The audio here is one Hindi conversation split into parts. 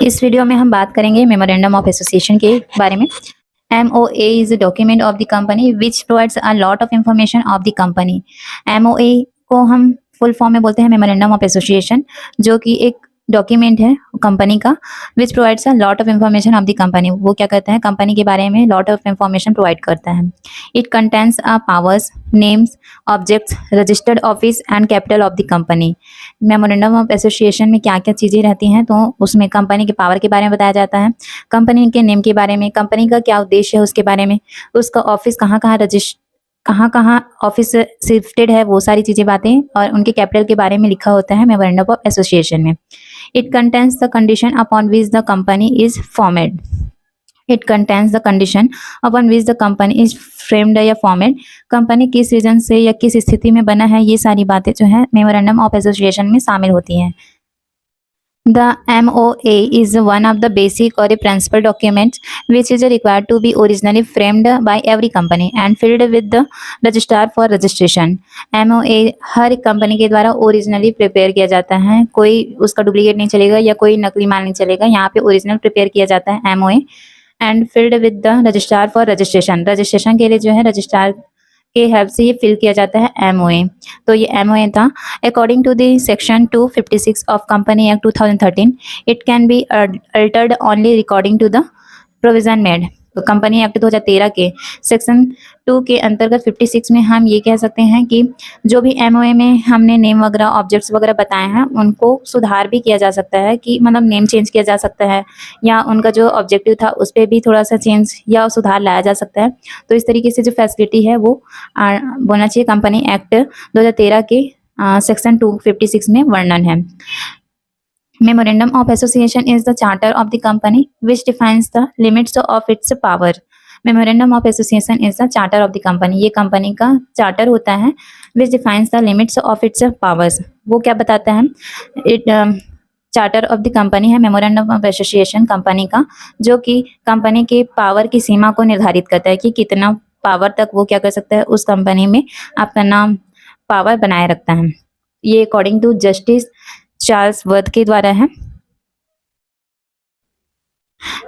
इस वीडियो में हम बात करेंगे मेमोरेंडम ऑफ एसोसिएशन के बारे में। MOA is a document of the company which provides a lot of information of the company। MOA को हम फुल फॉर्म में बोलते हैं मेमोरेंडम ऑफ एसोसिएशन, जो कि एक डॉक्यूमेंट है कंपनी का which provides a lot of information of the company. वो क्या करता है, कंपनी के बारे में लॉट ऑफ इंफॉर्मेशन प्रोवाइड करता है। It contains a powers, names, objects, registered office and capital of the company. Memorandum of association में क्या क्या चीज़ें रहती हैं, तो उसमें कंपनी के पावर के बारे में बताया जाता है, कंपनी के नेम के बारे में, कंपनी का क्या उद्देश्य है उसके बारे में, उसका ऑफिस कहाँ कहाँ ऑफिस शिफ्टेड है, वो सारी चीज़ें बातें, और उनके कैपिटल के बारे में लिखा होता है मेमोरेंडम ऑफ एसोसिएशन में। It contains the condition upon which the company is formed. It contains the condition upon which the company is framed या फॉर्मेड। कंपनी किस रीजन से या किस स्थिति में बना है, ये सारी बातें जो है मेमोरेंडम ऑफ एसोसिएशन में शामिल होती हैं। The MOA is one of the basic or a principal documents which is required to be originally framed by every company and filed with the registrar for registration। MOA हर एक कंपनी के द्वारा ओरिजिनली प्रिपेयर किया जाता है, कोई उसका डुप्लीकेट नहीं चलेगा या कोई नकली माल नहीं चलेगा। यहाँ पे ओरिजिनल प्रिपेयर किया जाता है MOA and filled with the registrar for registration. Registration के लिए जो है रजिस्ट्रार के हेल्प से ये फिल किया जाता है MOA। तो ये MOA था। According to the section 256 of company act 2013, it can be altered only according to the provision made. तो कंपनी एक्ट 2013 के सेक्शन 2 के अंतर्गत 56 में हम ये कह सकते हैं कि जो भी MOA में हमने नेम वगैरह ऑब्जेक्ट्स वगैरह बताए हैं, उनको सुधार भी किया जा सकता है, कि मतलब नेम चेंज किया जा सकता है या उनका जो ऑब्जेक्टिव था उस पर भी थोड़ा सा चेंज या सुधार लाया जा सकता है। तो इस तरीके से जो फैसिलिटी है वो होना चाहिए। कंपनी एक्ट 2013 के सेक्शन 256 में वर्णन है। Memorandum of Association is the charter of the company which defines the limits of its power। Memorandum of Association is the charter of the company। ये कंपनी का चार्टर होता है which defines the limits of its powers। वो क्या बताता है, चार्टर ऑफ द कंपनी है मेमोरेंडम ऑफ एसोसिएशन कंपनी का, जो कि कंपनी के पावर की सीमा को निर्धारित करता है कि कितना पावर तक वो क्या कर सकता है, उस कंपनी में अपना नाम पावर बनाए रखता है। ये according to Justice Charlesworth के द्वारा है।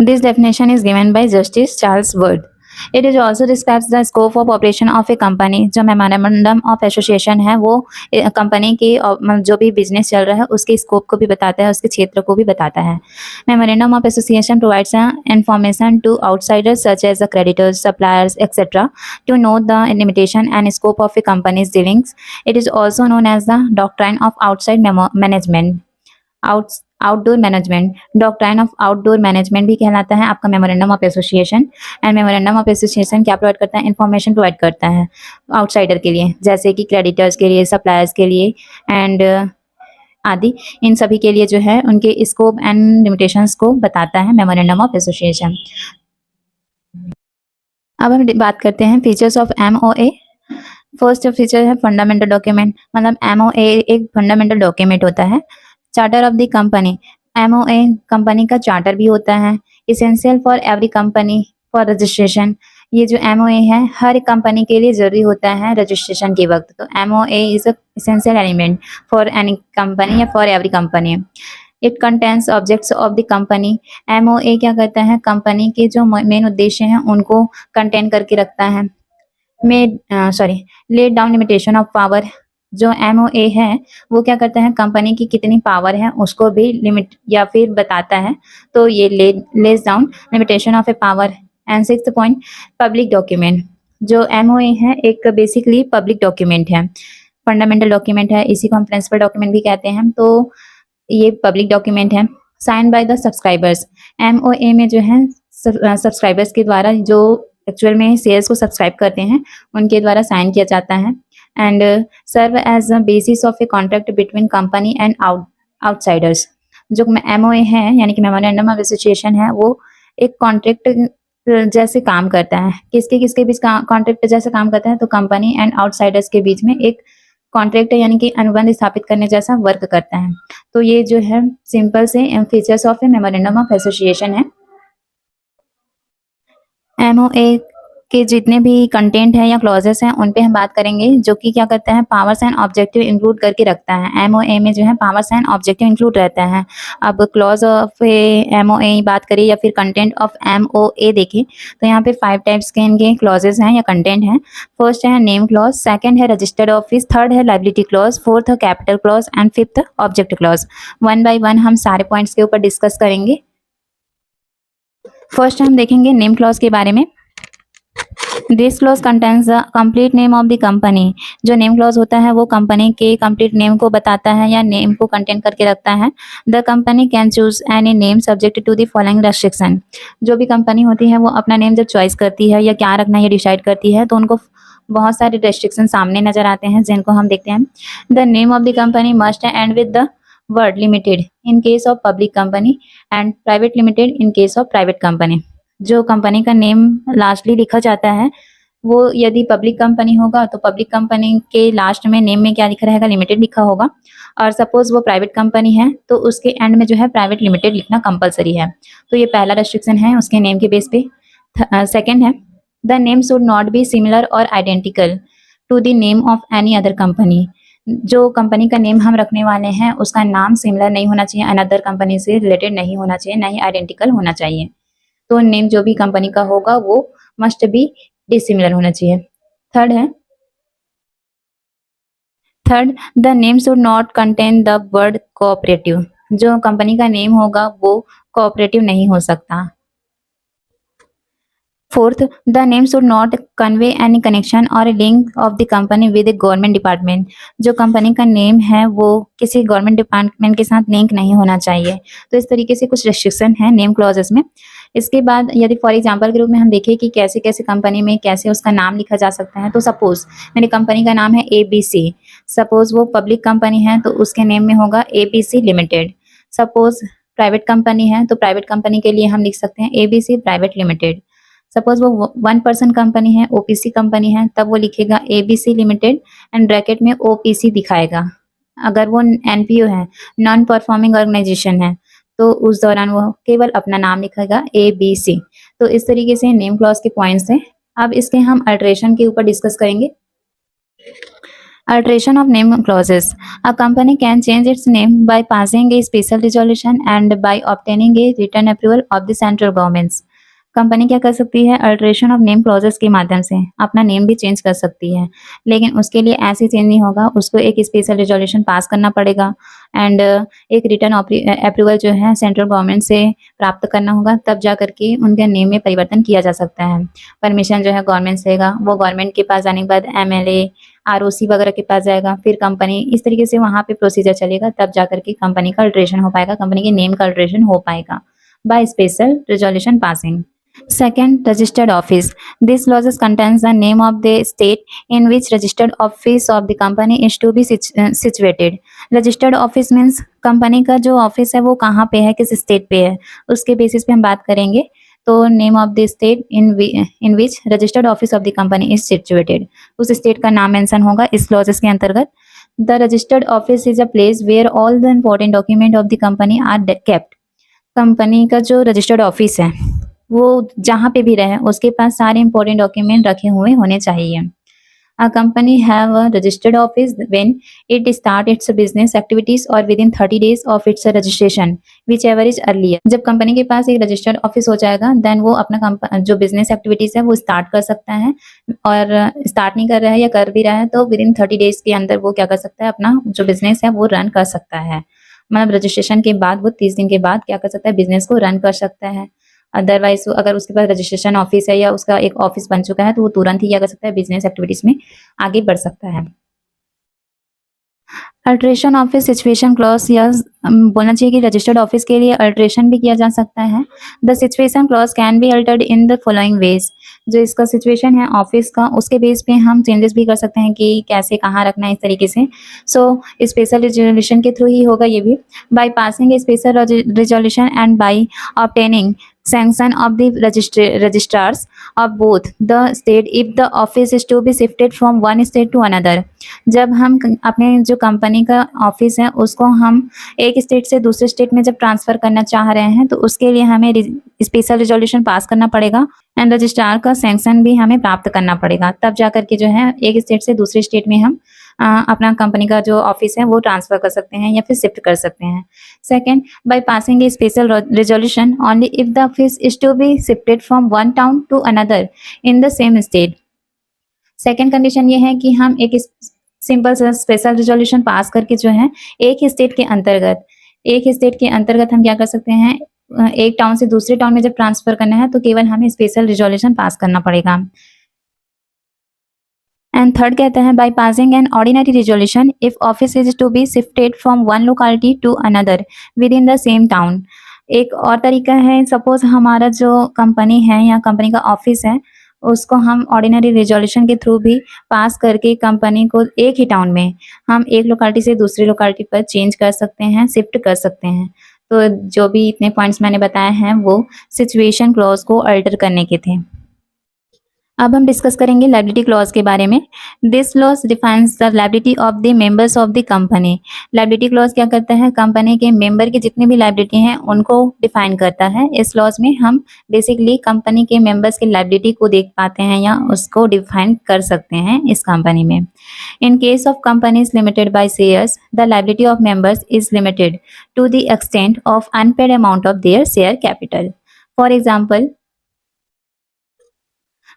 This definition is given by Justice Charles Worth। It is also describes the scope of operation of a company। जो मेमोरेंडम ऑफ एसोसिएशन है वो कंपनी के जो भी बिजनेस चल रहा है उसके स्कोप को भी बताता है, उसके क्षेत्र को भी बताता है। Memorandum of association provides information to outsiders such as the creditors, suppliers, etc. to know the limitation and scope of a company's dealings। It is also known as the doctrine of outside management। Outdoor management, doctrine of outdoor management भी कहलाता है आपका memorandum of association. And memorandum of association क्या प्रोवाइड करता है, इन्फॉर्मेशन प्रोवाइड करता है आउटसाइडर के लिए, जैसे कि क्रेडिटर्स के लिए, सप्लायर्स के लिए एंड आदि, इन सभी के लिए जो है उनके स्कोप एंड लिमिटेशंस को बताता है मेमोरेंडम ऑफ एसोसिएशन। अब हम बात करते हैं features of MOA। First feature है फंडामेंटल डॉक्यूमेंट। मतलब MOA एक फंडामेंटल डॉक्यूमेंट होता है। Charter of the company, MOA company का चार्टर भी होता है। Essential for every company for registration. ये जो MOA है हर कंपनी के लिए जरूरी होता है रजिस्ट्रेशन के वक्त। तो MOA is essential element for any company या for every company. It contains objects of the company. MOA क्या करता है, कंपनी के जो मेन उद्देश्य हैं उनको कंटेन करके रखता है। Laid down limitation of power. जो MOA है वो क्या करता है, कंपनी की कितनी पावर है उसको भी लिमिट या फिर बताता है। तो ये less down limitation of A power. And 6th point, public document. जो MOA है एक बेसिकली पब्लिक डॉक्यूमेंट है, फंडामेंटल डॉक्यूमेंट है, इसी को हम प्रिंसिपल डॉक्यूमेंट भी कहते हैं। तो ये पब्लिक डॉक्यूमेंट है। Sign by the subscribers. MOA में जो है सब्सक्राइबर्स के द्वारा, जो एक्चुअल में शेयर्स को सब्सक्राइब करते हैं उनके द्वारा साइन किया जाता है। And serve as a basis of a contract between company and outsiders. जो MOA है यानी कि मेमोरेंडम ऑफ एसोसिएशन है, वो एक कॉन्ट्रैक्ट जैसे काम करता है। किसके बीच कॉन्ट्रैक्ट जैसे काम करता है, तो कंपनी एंड आउटसाइडर्स के बीच में एक कॉन्ट्रैक्ट यानी कि अनुबंध स्थापित करने जैसा वर्क करता है। तो ये जो है सिंपल से features of A memorandum of association है। MOA के जितने भी कंटेंट है या क्लॉजेस हैं उन पे हम बात करेंगे, जो कि क्या करता है पावर्स एंड ऑब्जेक्टिव इंक्लूड करके रखता है। एमओए में जो है पावर्स एंड ऑब्जेक्टिव इंक्लूड रहता है। अब क्लॉज ऑफ एमओए बात करें या फिर कंटेंट ऑफ एमओए देखें तो यहाँ पे 5 टाइप्स के इनके क्लॉजेस हैं या कंटेंट हैं। फर्स्ट है नेम क्लॉज, सेकंड है रजिस्टर्ड ऑफिस, थर्ड है लाइबिलिटी क्लॉज, फोर्थ है capital clause and fifth object clause. One by one हम सारे पॉइंट्स के ऊपर डिस्कस करेंगे। फर्स्ट हम देखेंगे नेम क्लॉज के बारे में। This clause contains the complete name of the company. जो नेम क्लॉज होता है वो कंपनी के कंप्लीट नेम को बताता है या नेम को कंटेन करके रखता है। The company can choose any name subject to the following restriction. जो भी कंपनी होती है वो अपना नेम जब चॉइस करती है या क्या रखना है डिसाइड करती है तो उनको बहुत सारे रेस्ट्रिक्शन सामने नजर आते हैं, जिनको हम देखते हैं। The name of the company must and with the word limited in case of public company and private limited in case of private company. जो कंपनी का नेम लास्टली लिखा जाता है वो यदि पब्लिक कंपनी होगा तो पब्लिक कंपनी के लास्ट में नेम में क्या लिखा रहेगा, लिमिटेड लिखा होगा। और सपोज वो प्राइवेट कंपनी है तो उसके एंड में जो है प्राइवेट लिमिटेड लिखना कंपलसरी है। तो ये पहला रेस्ट्रिक्शन है उसके नेम के बेस पे। सेकंड है the name should not be similar और identical to the name of any other company. जो कंपनी का नेम हम रखने वाले हैं उसका नाम सिमिलर नहीं होना चाहिए, अनदर कंपनी से रिलेटेड नहीं होना चाहिए, ना ही आइडेंटिकल होना चाहिए। तो नेम जो भी कंपनी का होगा वो मस्ट बी डिसिमिलर होना चाहिए। Third the name should not contain the word cooperative. जो कंपनी का नेम होगा वो कोऑपरेटिव नहीं हो सकता। Fourth the name should not convey any connection और link of the company with government department. जो कंपनी का नेम है वो किसी गवर्नमेंट डिपार्टमेंट के साथ लिंक नहीं होना चाहिए। तो इस तरीके से कुछ रेस्ट्रिक्शन है नेम क्लॉजेस में। इसके बाद यदि फॉर एग्जांपल के रूप में हम देखें कि कैसे कैसे कंपनी में कैसे उसका नाम लिखा जा सकता है, तो सपोज मेरी कंपनी का नाम है ABC। सपोज वो पब्लिक कंपनी है तो उसके नेम में होगा ABC limited. Suppose private company है तो प्राइवेट कंपनी के लिए हम लिख सकते हैं ABC प्राइवेट लिमिटेड। सपोज वो 1 पर्सन कंपनी है, OPC कंपनी है, तब वो लिखेगा ABC लिमिटेड एंड ब्रैकेट में OPC दिखाएगा। अगर वो NPO है, नॉन परफॉर्मिंग ऑर्गेनाइजेशन है, तो उस दौरान वो केवल अपना नाम लिखेगा ABC। तो इस तरीके से नेम क्लॉज के पॉइंट्स हैं। अब इसके हम अल्टरेशन के ऊपर डिस्कस करेंगे। Alteration of name clauses. A company can change its name by passing a special resolution and by obtaining a written approval of the central governments. Company क्या कर सकती है, अल्टरेशन ऑफ नेम क्लॉजेस के माध्यम से अपना नेम भी चेंज कर सकती है, लेकिन उसके लिए ऐसे चेंज नहीं होगा, उसको एक स्पेशल रेजोल्यूशन पास करना पड़ेगा एंड एक रिटर्न अप्रूवल जो है सेंट्रल गवर्नमेंट से प्राप्त करना होगा, तब जा करके उनके नेम में परिवर्तन किया जा सकता है। परमिशन जो है गवर्नमेंट से लेगा, वो गवर्नमेंट के पास जाने के बाद MLA ROC वगैरह के पास जाएगा, फिर कंपनी इस तरीके से वहाँ पे प्रोसीजर चलेगा, तब जा करके कंपनी का अल्टरेशन हो पाएगा, कंपनी के नेम का अल्टरेशन हो पाएगा by special resolution passing. Second, registered office. This clause contains the name of the state in which registered office of the company is to be situated. Registered office means company का जो ऑफिस है वो कहाँ पे है, किस स्टेट पे है, उसके बेसिस पे हम बात करेंगे। तो name of the state in which registered office of the company is situated, उस स्टेट का नाम मेंशन होगा इस क्लॉजेस के अंतर्गत। The registered office is a place where all the important document of the company are kept. Company का जो रजिस्टर्ड ऑफिस है वो जहाँ पे भी रहे उसके पास सारे इंपॉर्टेंट डॉक्यूमेंट रखे हुए होने चाहिए। A company have a registered office when it start its business activities or within 30 days of its registration, whichever is earlier. जब कंपनी के पास एक रजिस्टर्ड ऑफिस हो जाएगा देन वो अपना जो बिजनेस एक्टिविटीज है वो स्टार्ट कर सकता है, और स्टार्ट नहीं कर रहा है या कर भी रहा है तो विदिन 30 डेज के अंदर वो क्या कर सकता है, अपना जो बिजनेस है वो रन कर सकता है। मतलब रजिस्ट्रेशन के बाद वो 30 दिन के बाद क्या कर सकता है, बिजनेस को रन कर सकता है। अदरवाइज अगर उसके पास रजिस्ट्रेशन ऑफिस है या उसका एक ऑफिस बन चुका है तो वो तुरंत ही क्या कर सकता है, बिजनेस एक्टिविटीज में आगे बढ़ सकता है। अल्टरेशन ऑफिस सिचुएशन क्लॉज, या बोलना चाहिए कि रजिस्टर्ड ऑफिस के लिए अल्टरेशन भी किया जा सकता है। The situation clause can be Altered in the following veg. जो इसका सिचुएशन है ऑफिस का उसके बेस पे हम चेंजेस भी कर सकते हैं कि कैसे कहाँ रखना है इस तरीके से। सो स्पेशल रिजोल्यूशन के थ्रू ही होगा ये भी, by passing a special resolution and by obtaining sanction of the registrars of both the state if the office is to be shifted from one state to another। जब हम अपने जो कंपनी कंपनी का ऑफिस है उसको हम एक स्टेट से दूसरे स्टेट में जब ट्रांसफ़र करना चाह रहे हैं तो उसके लिए हमें स्पेशल रिजोल्यूशन पास करना पड़ेगा एंड रजिस्ट्रार का सैंक्शन भी हमें प्राप्त करना पड़ेगा, तब जा कर के जो है एक स्टेट से दूसरे स्टेट में हम अपना कंपनी का जो ऑफिस है वो ट्रांसफ़र कर सकते हैं या फिर शिफ्ट कर सकते हैं। Second, by passing a special resolution only if the office is to be shifted from one town to another in the same state. Second condition ये है कि हम एक सिंपल सा स्पेशल रिजोल्यूशन पास करके जो है एक स्टेट के अंतर्गत हम क्या कर सकते हैं, एक टाउन से दूसरे टाउन में जब ट्रांसफर करना है तो केवल हमें स्पेशल रिजोल्यूशन पास करना पड़ेगा। एंड थर्ड कहता है by passing an ordinary resolution if office is to be shifted from one locality to another within the same town. एक और तरीका है, सपोज हमारा जो कंपनी है या कंपनी का ऑफिस है उसको हम ऑर्डिनरी रिजोल्यूशन के थ्रू भी पास करके कंपनी को एक ही टाउन में हम एक लोकेलिटी से दूसरी लोकेलिटी पर चेंज कर सकते हैं, शिफ्ट कर सकते हैं। तो जो भी इतने पॉइंट्स मैंने बताए हैं वो सिचुएशन क्लॉज को अल्टर करने के थे। अब हम डिस्कस करेंगे लायबिलिटी क्लॉज के बारे में। This clause defines the liability of the members of the company. Liability clause क्या करता है, कंपनी के मेंबर की जितनी भी लायबिलिटी हैं उनको डिफाइन करता है। इस क्लॉज में हम बेसिकली कंपनी के मेंबर्स की लायबिलिटी को देख पाते हैं या उसको डिफाइन कर सकते हैं इस कंपनी में। In case of companies limited by shares, the liability of members is limited to the extent of unpaid amount of their share capital.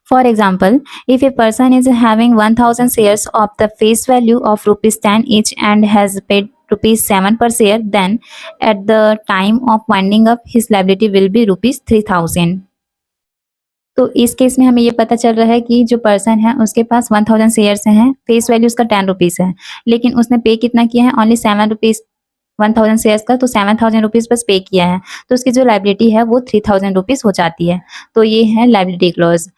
For example, if a person is having 1000 shares of the face value of rupees 10 each and has paid rupees 7 per share, then at the time of winding up his liability will be rupees 3000। तो इस केस में हमें ये पता चल रहा है कि जो पर्सन है उसके पास 1000 शेयर्स हैं, फेस वैल्यू उसका 10 रुपीज़ है, लेकिन उसने पे कितना किया है, ओनली 7 रुपीज़ 1000 शेयर्स का, तो 7000 रुपीज़ बस पे किया है, तो उसकी जो लायबिलिटी है वो 3000 रुपीज़ हो जाती है। तो ये है liability clause.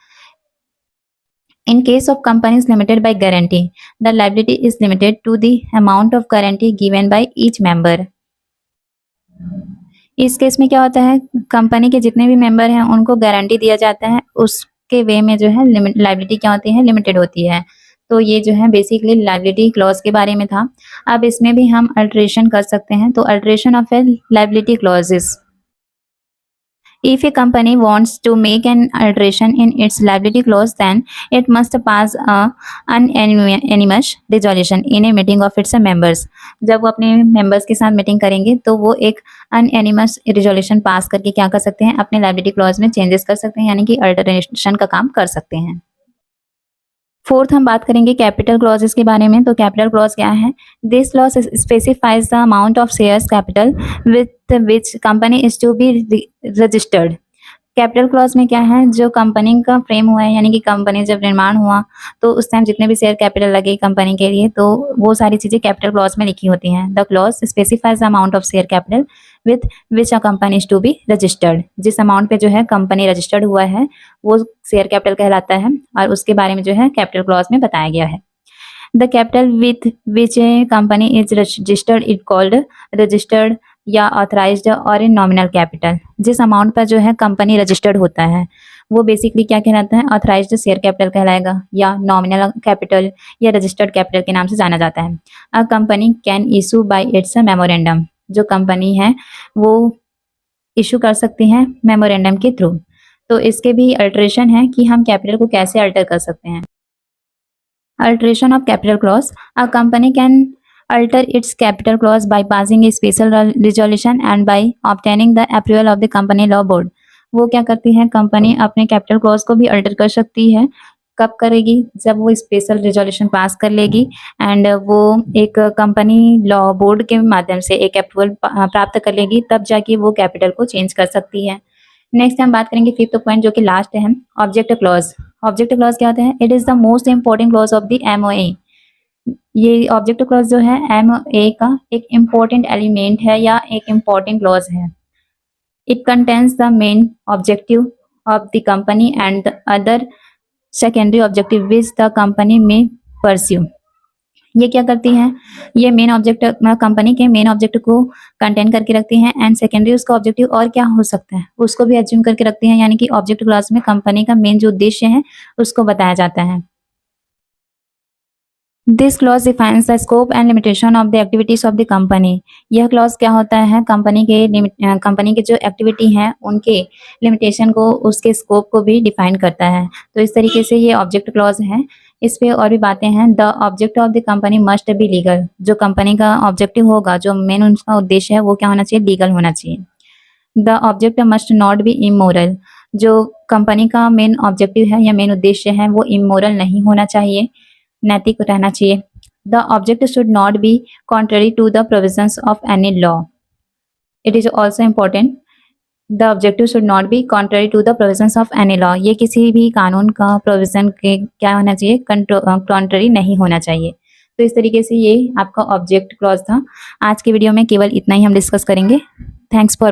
In case of companies limited by guarantee, the liability is limited to the amount of guarantee given by each member। इस केस में क्या होता है, कंपनी के जितने भी मेंबर हैं उनको गारंटी दिया जाता है, उसके वे में जो है लायबिलिटी क्या होती है, लिमिटेड होती है। तो ये जो है बेसिकली लायबिलिटी क्लॉज के बारे में था। अब इसमें भी हम अल्टरेशन कर सकते हैं। तो alteration of A liability clauses, if a company wants to make an alteration in its liability clause, then it must pass a unanimous resolution in a meeting of its members। जब वो अपने मेंबर्स के साथ मीटिंग करेंगे तो वो एक अनएनिमस रिजोल्यूशन पास करके क्या कर सकते हैं, अपने लायबिलिटी क्लॉज में चेंजेस कर सकते हैं, यानी कि अल्टरेशन का काम कर सकते हैं। फोर्थ हम बात करेंगे कैपिटल क्लॉजेस के बारे में। तो कैपिटल क्लॉज क्या है, this clause specifies the amount of shares capital with which company is to be registered. Capital clause में क्या है, जो कंपनी का फ्रेम हुआ है, यानी कि कंपनी जब निर्माण हुआ तो उस टाइम जितने भी शेयर कैपिटल लगे कंपनी के लिए, तो वो सारी चीज़ें कैपिटल क्लॉज में लिखी होती हैं। The clause specifies the amount of share capital with which a company is to be registered. जिस अमाउंट पे जो है कंपनी रजिस्टर्ड हुआ है वो शेयर कैपिटल कहलाता है, और उसके बारे में जो है कैपिटल क्लॉज में बताया गया है। The capital with which A company is registered is called registered या ऑथराइज्ड और इन नॉमिनल कैपिटल। जिस अमाउंट पर जो है कंपनी रजिस्टर्ड होता है वो बेसिकली क्या कहलाता है, ऑथराइज्ड शेयर कैपिटल कहलाएगा, या नॉमिनल कैपिटल या रजिस्टर्ड कैपिटल के नाम से जाना जाता है। A company can issue bye it's memorandum. जो कंपनी है वो इशू कर सकती है मेमोरेंडम के थ्रू। तो इसके भी अल्टरेशन है कि हम कैपिटल को कैसे अल्टर कर सकते हैं। Alteration of capital clause, a company can alter its capital clause by passing a special resolution and by obtaining the approval of the company law board। वो क्या करती है, कंपनी अपने कैपिटल क्लॉज को भी अल्टर कर सकती है। कब करेगी, जब वो स्पेशल रिजोल्यूशन पास कर लेगी एंड वो एक कंपनी लॉ बोर्ड के माध्यम से एक अप्रूवल प्राप्त कर लेगी, तब जाके वो कैपिटल को चेंज कर सकती है। नेक्स्ट हम बात करेंगे फिफ्थ पॉइंट, जो कि लास्ट है, ऑब्जेक्ट क्लॉज। ऑब्जेक्ट क्लॉज क्या होता है, it is the most important clause of the MOA. ये ऑब्जेक्ट क्लॉज जो है एमओए का एक इम्पोर्टेंट एलिमेंट है या एक इम्पोर्टेंट क्लॉज है। It contains the main objective of the company and the other secondary objective which the company में परस्यू। ये क्या करती है, ये मेन ऑब्जेक्ट कंपनी के मेन ऑब्जेक्ट को कंटेन करके रखती हैं एंड सेकेंडरी उसका ऑब्जेक्टिव और क्या हो सकता है उसको भी एज्यूम करके रखती हैं, यानी कि ऑब्जेक्ट क्लॉज में कंपनी का मेन जो उद्देश्य है उसको बताया जाता है। This clause defines the scope and limitation of the activities of the company. यह क्लॉज क्या होता है, कंपनी के जो एक्टिविटी हैं उनके लिमिटेशन को, उसके स्कोप को भी डिफाइन करता है। तो इस तरीके से ये ऑब्जेक्ट क्लॉज है। इस पे और भी बातें हैं। The object of the company must be legal. जो कंपनी का ऑब्जेक्टिव होगा, जो मेन उनका उद्देश्य है, वो क्या होना चाहिए, लीगल होना चाहिए। The object must not be immoral. जो कंपनी का मेन ऑब्जेक्टिव है या मेन उद्देश्य है वो इमोरल नहीं होना चाहिए, नैतिक रहना चाहिए। The object should not be contrary to the provisions of any law. It is also important, the objective should not be contrary to the provisions of any law. ये किसी भी कानून का प्रोविजन के क्या होना चाहिए, कॉन्ट्ररी नहीं होना चाहिए। तो इस तरीके से ये आपका ऑब्जेक्ट क्लॉज था। आज की वीडियो में केवल इतना ही हम डिस्कस करेंगे। Thanks for